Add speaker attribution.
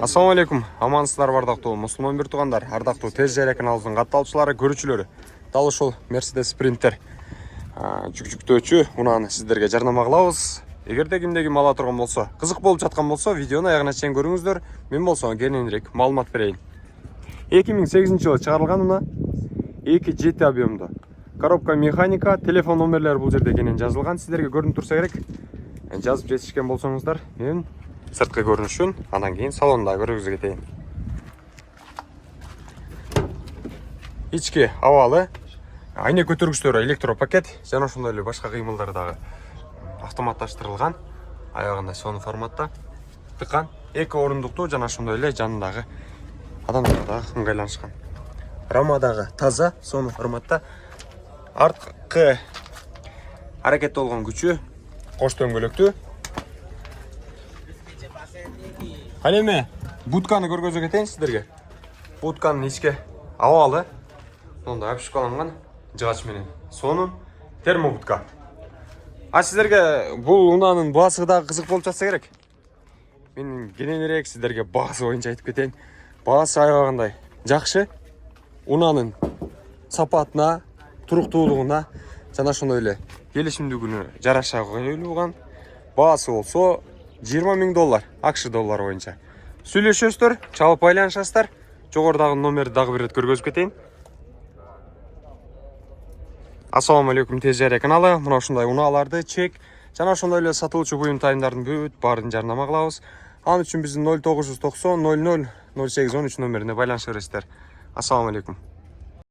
Speaker 1: Ассаламу алейкум, амансыздар бардактуу мусулман бир туугандар, ардактуу тез жайра каналыбыздын катталуучулары, көрүүчүлөрү. Дал ушул Mercedes Sprinter жүк-жүктөөчү унааны сиздерге жарнама кылабыз. Эгерде кимде ким ала турган болсо, кызык болуп жаткан болсо, видеону аягына чейин көрүңүздөр. Мен болсо кененирээк маалымат берейин. 2008-жылы чыгарылган унаа, 2.7 объемдуу. Коробка механика, телефон номерлери бул жерде кенен жазылган. Сиздерге көрүнүп турса керек. Жазып жетишкен болсоңуздар, мен сырткы көрүнүшүн, андан кийин салонда көргүзүп кетейин. Ички абалы, айна көтөргүчтөрү электропакет, жана ошондой эле башка кыймылдары дагы автоматташтырылган. Аягында сонун форматта тыкан, эки орундуктуу жана ошондой эле жанындагы адамдар дагы ыңгайланышкан. Рама дагы таза, сонун форматта. Арткы аракет болгон күчү кош дөңгөлөктүү. Калеме, будканы көргөзүп кетейин сиздерге. Будканын ички абалы, мондай апшыкаланган жыгач менен. Сонун термобудка. Сиздерге бул унаанын баасы дагы кызык болуп жатса керек. Мен кененирээк сиздерге баасы боюнча айтып кетейин. Баасы аябагандай жакшы. Унаанын сапатына, туруктуулугуна жана ошондой эле келишимдүүлүгүнө жараша коюлган. Баасы болсо $20,000 ақш доллары боюнча. Сүйлөшөсүздөр, чалып байланышасыздар. Жогорудагы номерди дагы бир рет көргөзүп кетейин. Ассаламу алейкум, тез жайра каналы. Мына ушундай унааларды, чек жана ошондой эле сатылуучу буюм тайымдардын бүт баарын жарнама кылабыз. Ал үчүн биздин 0990 00 08 13 номерине байланыша бересиздер. Ассаламу алейкум.